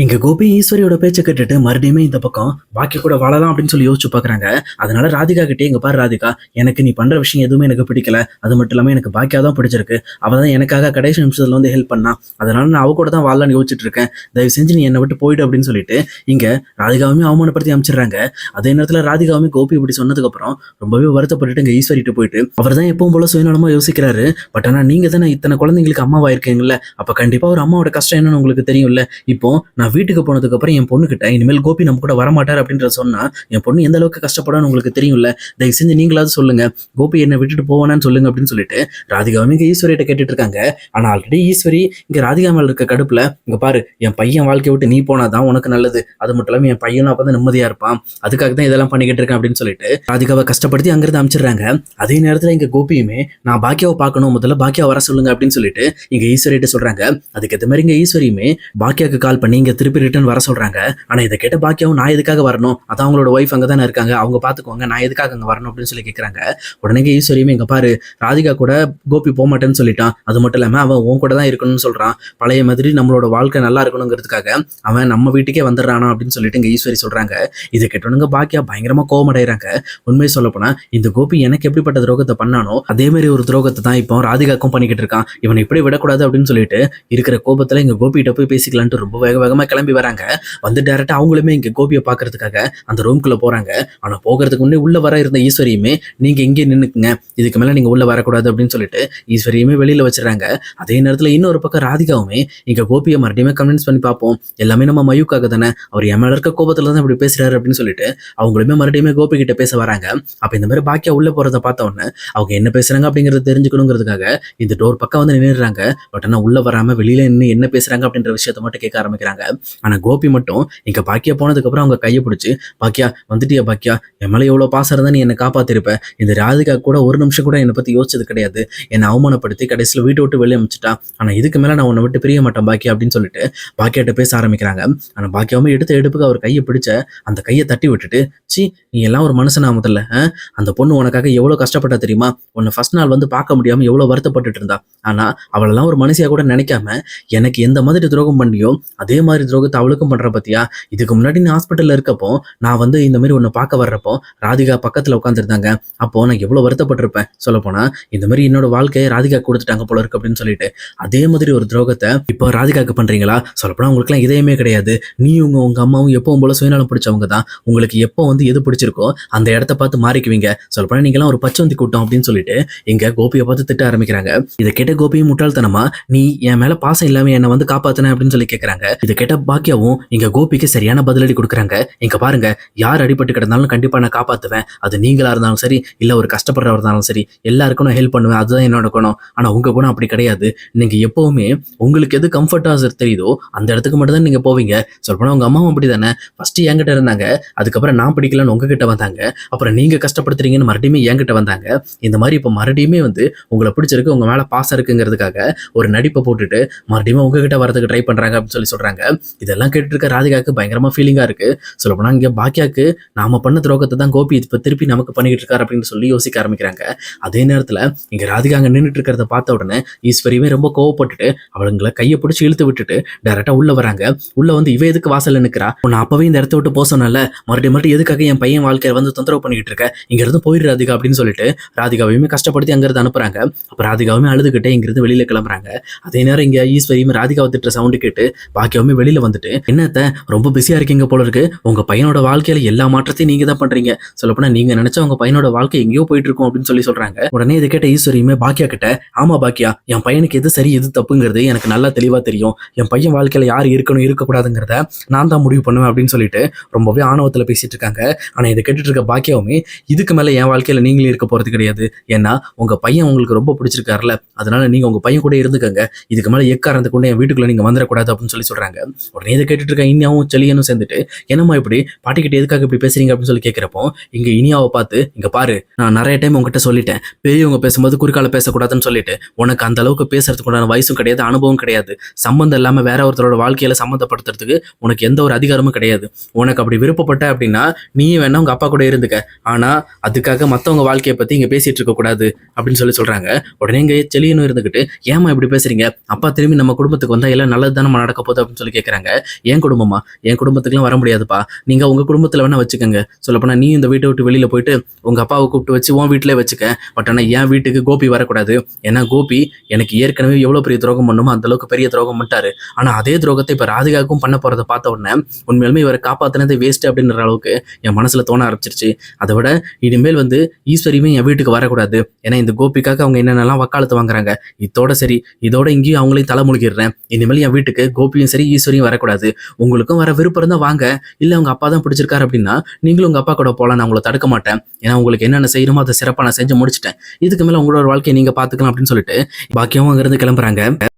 இங்க கோபி ஈஸ்வரியோட பேச்சை கேட்டுட்டு மறுபடியுமே இந்த பக்கம் பாக்கி கூட வாழலாம் அப்படின்னு சொல்லி யோசிச்சு பாக்குறாங்க. அதனால ராதிகா கிட்டே, இங்க பாரு ராதிகா, எனக்கு நீ பண்ற விஷயம் எதுவுமே எனக்கு பிடிக்கல. அது மட்டும் இல்லாம எனக்கு பாக்கியா தான் பிடிச்சிருக்கு. அவ தான் எனக்காக கடைசி நிமிஷத்துல வந்து ஹெல்ப் பண்ணா. அதனால நான் அவ கூட தான் வாழலாம்னு யோசிச்சுட்டு இருக்கேன். தயவு செஞ்சு நீ என்னை விட்டு போயிடு அப்படின்னு சொல்லிட்டு இங்க ராதிகாவுமே அவமானப்படுத்தி அமைச்சிடுறாங்க. அதே நேரத்துல ராதிகாவுமே கோபி இப்படி சொன்னதுக்கு அப்புறம் ரொம்பவே வருத்தப்பட்டுட்டு இங்க ஈஸ்வரிட்டு போயிட்டு, அவர் தான் எப்பவும் போல சுயநலமா யோசிக்கிறாரு. பட் ஆனா நீங்க தானே இத்தனை குழந்தைங்களுக்கு அம்மாவா இருக்கீங்கல்ல, அப்ப கண்டிப்பா ஒரு அம்மாவோட கஷ்டம் என்னன்னு உங்களுக்கு தெரியும்ல. இப்போ நான் வீட்டுக்கு போனதுக்கு அப்புறம் என் பொண்ணு கிட்ட இனிமேல் கோபி நம்ம கூட வரமாட்டார் அப்படின்ற சொன்னா என் பொண்ணு எந்த அளவுக்கு கஷ்டப்படான்னு உங்களுக்கு தெரியும்ல. தயவு செஞ்சு நீங்களாவது சொல்லுங்க, கோபி என்னை விட்டுட்டு போவானான்னு சொல்லுங்க அப்படின்னு சொல்லிட்டு ராதிகாவும் இங்க ஈஸ்வரிட்ட கேட்டுட்டு இருக்காங்க. ஆனா ஆல்ரெடி ஈஸ்வரி இங்க ராதிகா மேல இருக்க கடுப்புல, இங்க பாரு என் பையன் வாழ்க்கையை விட்டு நீ போனாதான் உனக்கு நல்லது, அது மட்டும் இல்லாம என் பையனும் அப்பதான் நிம்மதியா இருப்பான், அதுக்காக தான் இதெல்லாம் பண்ணிக்கிட்டு இருக்கேன் அப்படின்னு சொல்லிட்டு ராதிகாவை கஷ்டப்படுத்தி அங்கிருந்து அமைச்சிடுறாங்க. அதே நேரத்துல இங்க கோபியுமே நான் பாக்கியாவை பார்க்கணும், முதல்ல பாக்கியா வர சொல்லுங்க அப்படின்னு சொல்லிட்டு இங்க ஈஸ்வரிட்ட சொல்றாங்க. அதுக்கு ஏற்ற மாதிரி இங்க ஈஸ்வரியுமே பாக்கியாவுக்கு கால் பண்ணி இங்க திருப்பி ரிட்டர்ன் வர சொல்றாங்க. ஆனா இதை கேட்ட பாக்கியாவும் நான் எதுக்காக வரணும், அதான் அவங்களோட ஒய்ஃப் அங்க தானே இருக்காங்க, அவங்க பாத்துக்குவாங்க, நான் எதுக்காக அங்க வரணும் அப்படின்னு சொல்லி கேட்கறாங்க. உடனே ஈஸ்வரியுமே இங்க பாரு ராதிகா கூட கோபி போக மாட்டேன்னு சொல்லிட்டான், அது மட்டும் இல்லாம அவன் உன் கூட தான் இருக்கணும்னு சொல்றான், பழைய மாதிரி நம்மளோட வாழ்க்கை நல்லா இருக்கணுங்கிறதுக்காக அவன் நம்ம வீட்டுக்கே வந்துடுறானா அப்படின்னு சொல்லிட்டு இங்க ஈஸ்வரி சொல்றாங்க. இதை கேட்டவனுங்க பாக்கியா பயங்கரமா கோவமடைறாங்க. உண்மையை சொல்ல போனா இந்த கோபி எனக்கு எப்படிப்பட்ட துரோகத்தை பண்ணானோ அதே மாதிரி ஒரு துரோகத்தை தான் இப்போ ராதிகாக்கும் பண்ணிக்கிட்டு இருக்கான், இவனை இப்படி விடக்கூடாது அப்படின்னு சொல்லிட்டு இருக்கிற கோபத்துல இங்க கோபிகிட்ட போய் பேசிக்கலான்ட்டு ரொம்ப வேக வேகமா கிளம்பி வராங்க. வந்து டைரக்டா அவங்களுமே இங்க கோபியை பாக்குறதுக்காக அந்த ரூம்குள்ள போறாங்க. ஆனா போகிறதுக்கு முன்னே உள்ள வர இருந்த ஈஸ்வரியுமே நீங்க இங்கே நின்னுக்குங்க, இதுக்கு மேல நீங்க உள்ள வரக்கூடாது அப்படின்னு சொல்லிட்டு ஈஸ்வரியுமே வெளியில வச்சிடறாங்க. அதே நேரத்துல இன்னொரு பக்கம் ராதிகாவுமே இங்க கோபியை மறுபடியும் கன்வின்ஸ் பண்ணி பார்ப்போம், எல்லாமே நம்ம மயூக்காக தானே, அவர் என் மேல இருக்க கோபத்துல தான் இப்படி பேசுறாரு அப்படின்னு சொல்லிட்டு அவங்களுமே மறுபடியும் கோபி கிட்ட பேச வராங்க. அப்ப இந்த மாதிரி பாக்கியா உள்ள போறதை பார்த்த உடனே அவங்க என்ன பேசுறாங்க அப்படிங்கறத தெரிஞ்சுக்கணுங்கிறதுக்காக இந்த டோர் பக்கம் வந்து நின்னுறாங்க. பட் ஆனா உள்ள வராம வெளியில நின்று என்ன பேசுறாங்க அப்படின்ற விஷயத்த மட்டும் கேட்க ஆரம்பிக்கிறாங்க. ஆனா கோபி மட்டும் இங்க பாக்கியா போனதுக்கு அப்புறம் அவங்க கையை பிடிச்சி, பாக்கியா வந்துட்டியா பாக்கியா, என் மேல எவ்வளவு பாசம் இருந்தா நீ என்னை காப்பாத்திருப்ப, இந்த ராதிகா கூட ஒரு நிமிஷம் கூட என்னை பத்தி யோசிச்சது கிடையாது, என்னை அவமானப்படுத்தி கடைசியில் வீட்டை விட்டு வெளியே அமைச்சிட்டா, ஆனா இதுக்கு மேல நான் உன்னை விட்டு பிரிய மாட்டேன் பாக்கியா அப்படின்னு சொல்லிட்டு பாக்கியாட்ட பேச ஆரம்பிக்கிறாங்க. ஆனா பாக்கியாவும் எடுத்த எடுப்புக்கு அவர் கையை பிடிச்ச அந்த கையை தட்டி விட்டுட்டு, சி நீ எல்லாம் ஒரு மனுஷனா முதல்ல, அந்த பொண்ணு உனக்காக எவ்வளவு கஷ்டப்பட்டா தெரியுமா, உன்னை ஃபர்ஸ்ட் நாள் வந்து பார்க்க முடியாம எவ்வளவு வருத்தப்பட்டுட்டு இருந்தா, ஆனா அவளெல்லாம் ஒரு மனுஷியா கூட நினைக்காம எனக்கு எந்த மாதிரி துரோகம் பண்ணியோ அதே மாதிரி துரோகத்தை அவளுக்கும் பண்ற பத்தியா. இதுக்கு முன்னாடி நீ ஹாஸ்பிட்டல்ல இருக்கப்போ நான் வந்து இந்த மாதிரி உன்னை பார்க்க வர்றப்போ ராதிகா பக்கத்துல உட்காந்துருந்தாங்க, அப்போ நான் எவ்வளவு வருத்தப்பட்டிருப்பேன் சொல்ல போனா, இந்த மாதிரி என்னோட வாழ்க்கையை ராதிகா கொடுத்துட்டாங்க போல இருக்கு அப்படின்னு சொல்லிட்டு அதே மாதிரி ஒரு துரோகத்தை இப்போ ராதிகாக்கு பண்றீங்களா, சொல்லப்போனா உங்களுக்கு எல்லாம் இதயமே கிடையாது, நீ உங்க அம்மாவும் எப்பவும் போல சுயநலம் பிடிச்சவங்க தான், உங்களுக்கு எப்போ வந்து எது பிடிச்சிருக்கோ அந்த இடத்த பார்த்து மாறிக்குவீங்க, சொல்லப்போனா நீங்களாம் ஒரு பச்சவந்தி கூட்டம் அப்படின்னு சொல்லிட்டு இங்க கோபியை பார்த்து திட்ட ஆரம்பிக்கிறாங்க. இதை கேட்ட கோபியும் முட்டாள்தனமா, நீ என் மேல பாசம் இல்லாம என்னை வந்து காப்பாத்தின அப்படின்னு சொல்லி கேட்கறாங்க. இதை கேட்ட பாக்கியாவும் இங்க கோபிக்கு சரியான பதிலடி கொடுக்குறாங்க. இங்க பாருங்க, யார் அடிபட்டு கிடந்தாலும் கண்டிப்பா நான் காப்பாத்துவேன், அது நீங்களா இருந்தாலும் சரி இல்ல ஒரு கஷ்டப்படுறவர் இருந்தாலும் சரி, எல்லாருக்கும் நான் ஹெல்ப் பண்ணுவேன், அதுதான் என்னோட குணம். ஆனா உங்க குணம் அப்படி கிடையாது, நீங்க எப்பவுமே உங்களுக்கு எது கம்ஃபர்டா தெரியுதோ அந்த இடத்துக்கு மட்டும் தான் நீங்க போவீங்க. சொல்லப்போனா உங்க அம்மாவும் அப்படிதானே, ஃபர்ஸ்ட் என்கிட்ட இருந்தாங்க, அதுக்கப்புறம் நான் பிடிக்கலன்னு உங்ககிட்ட வந்தாங்க, அப்புறம் நீங்க கஷ்டப்படுத்துறீங்கன்னு மறுபடியும் என்கிட்ட வந்தாங்க, இந்த மாதிரி இப்ப மறுபடியுமே வந்து உங்களை பிடிச்சிருக்கு, உங்க மேல பாசம் இருக்குங்கிறதுக்காக ஒரு நடிப்பை போட்டுட்டு மறுபடியும் உங்ககிட்ட வரதுக்கு ட்ரை பண்றாங்க அப்படின்னு சொல்றாங்க. இதெல்லாம் கேட்டு இருக்க ராதிகாக்கு பயங்கரமா ஃபீலிங்கா இருக்கு. சொல்லப்போனா இங்க பாக்கியாக்கு நாம பண்ண துரோகத்தை தான் கோபி இப்ப திருப்பி நமக்கு பண்ணிக்கிட்டு இருக்காரு அப்படின்னு சொல்லி யோசிக்க ஆரம்பிக்கிறாங்க. அதே நேரத்துல இங்க ராதிகா அங்க நின்றுட்டு இருக்கிறத பார்த்த உடனே ஈஸ்வரியுமே ரொம்ப கோவப்பட்டுட்டு அவங்களை கையை பிடிச்சி இழுத்து விட்டுட்டு டைரக்டா உள்ள வராங்க. உள்ள வந்து இவ எதுக்கு வாசல்ல நிக்கிறா, உன்னை அப்பவே இந்த இடத்த விட்டு போசனால மறுபடியும் எதுக்காக என் பையன் வாழ்க்கையை வந்து தொந்தரவு பண்ணிக்கிட்டு இருக்க, இங்க இருந்து போயிடு ராதிகா அப்படின்னு சொல்லிட்டு ராதிகாவையுமே கஷ்டப்படுத்தி அங்க இருந்து அனுப்புறாங்க. அப்ப ராதிகாவுமே அழுதுகிட்டே இங்க இருந்து வெளியில கிளம்புறாங்க. அதே நேரம் இங்க ஈஸ்வரியுமே ராதிகாவை திட்டுற சவுண்டு கேட்டு பாக்கியாவுமே வெளியில வந்துட்டு, என்னத்த ரொம்ப பிஸியா இருக்கீங்க போல இருக்கு, உங்க பையனோட வாழ்க்கையில எல்லா மாற்றத்தையும் நீங்க தான் பண்றீங்க, சொல்லப்போனா நீங்க நினைச்சா உங்க பையனோட வாழ்க்கை எங்கேயோ போயிட்டு இருக்கும் அப்படின்னு சொல்றாங்க. உடனே இதை கேட்ட ஈஸ்வரியுமே பாக்கியா கிட்ட, ஆமா பாக்கியா, என் பையனுக்கு எது சரி எது தப்புங்கிறது எனக்கு நல்லா தெளிவா தெரியும், என் பையன் வாழ்க்கையில யார் இருக்கணும் இருக்கக்கூடாதுங்கிறத நான் தான் முடிவு பண்ணுவேன் அப்படின்னு சொல்லிட்டு ரொம்பவே ஆணவத்துல பேசிட்டு இருக்காங்க. ஆனா இதை கேட்டுட்டு இருக்க பாக்கியாவுமே, இதுக்கு மேல என் வாழ்க்கையில நீங்களே இருக்க போறது கிடையாது, ஏன்னா உங்க பையன் உங்களுக்கு ரொம்ப பிடிச்சிருக்காருல, அதனால நீங்க உங்க பையன் கூட இருந்துக்கங்க, இதுக்கு மேல எக்காரந்து கொண்டு என் வீட்டுக்குள்ள நீங்க வந்துடக்கூடாது அப்படின்னு சொல்றாங்க. உடனே இதை கேட்டுட்டு இருக்க இனியாவும் செலியனும் சேர்ந்துட்டு, என்னம்மா இப்படி பாட்டிக்கிட்ட எதுக்காக இப்படி பேசுறீங்க அப்படின்னு சொல்லி கேட்கிறப்போ இங்க இனியாவை பார்த்து, இங்க பாரு நான் நிறைய டைம் உங்ககிட்ட சொல்லிட்டேன், பெரியவங்க பேசும்போது குறுக்கால பேசக்கூடாதுன்னு சொல்லிட்டு, உனக்கு அந்த அளவுக்கு பேசுறதுக்கு உண்டான வயசும் கிடையாது, அனுபவம் கிடையாது, சம்பந்தம் இல்லாம வேற ஒருத்தரோட வாழ்க்கையில சம்மந்தப்படுத்துறதுக்கு உனக்கு எந்த ஒரு அதிகாரமும் கிடையாது, உனக்கு அப்படி விருப்பப்பட்ட அப்படின்னா நீ வேணா உங்க அப்பா கூட இருந்துக்க, ஆனா அதுக்காக மத்தவங்க வாழ்க்கையை பத்தி இங்க பேசிட்டு இருக்க கூடாது அப்படின்னு சொல்றாங்க. உடனே இங்க செலியனும் இருந்துகிட்டு, ஏமா இப்படி பேசுறீங்க, அப்பா திரும்பி நம்ம குடும்பத்துக்கு வந்தா எல்லாம் நல்லது தானே நடக்க போகுது அப்படின்னு சொல்லி கேட்கறாங்க. கேட்குறாங்க. என் குடும்பமா? என் குடும்பத்துக்குலாம் வர முடியாதுப்பா. நீங்க உங்க குடும்பத்துல வேணா வச்சுக்கங்க. சொல்லப்போனா நீ இந்த வீட்டை விட்டு வெளியில போயிட்டு உங்க அப்பாவை கூப்பிட்டு வச்சு உன் வீட்டிலே வச்சுக்க. பட் ஆனா என் வீட்டுக்கு கோபி வரக்கூடாது. ஏன்னா கோபி எனக்கு ஏற்கனவே எவ்வளவு பெரிய துரோகம் பண்ணுமோ அந்த அளவுக்கு பெரிய துரோகம் பண்ணிட்டாரு. ஆனா அதே துரோகத்தை இப்ப ராதிகாவுக்கும் பண்ண போறத பார்த்த உடனே உண்மையிலுமே இவரை காப்பாத்தினது வேஸ்ட் அப்படின்ற அளவுக்கு என் மனசுல தோண ஆரம்பிச்சிருச்சு. அதை விட இனிமேல் வந்து ஈஸ்வரியுமே என் வீட்டுக்கு வரக்கூடாது. ஏன்னா இந்த கோபிக்காக அவங்க என்னென்னலாம் வக்காலத்து வாங்குறாங்க. இதோட சரி, இதோட இங்கேயும் அவங்களையும் தலை முழுகிடுறேன். இனிமேல் என் வீட்டுக்கு கோபியும் சரி ஈஸ்வரியும் வரக்கூடாது. உங்களுக்கும் வர விருப்பம் இருந்தா வாங்க. இல்ல உங்க அப்பா தான் பிடிச்சிருக்காரு அப்படின்னா நீங்களும் உங்க அப்பா கூட போலாம், நான் உங்களை தடுக்க மாட்டேன். ஏன்னா உங்களுக்கு என்னென்ன செய்யணுமோ அதை சிறப்பா நான் செஞ்சு முடிச்சிட்டேன். இதுக்கு மேல உங்களோட வாழ்க்கையை நீங்க பாத்துக்கலாம் அப்படின்னு சொல்லிட்டு பாக்கியமும் அங்கிருந்து கிளம்புறாங்க.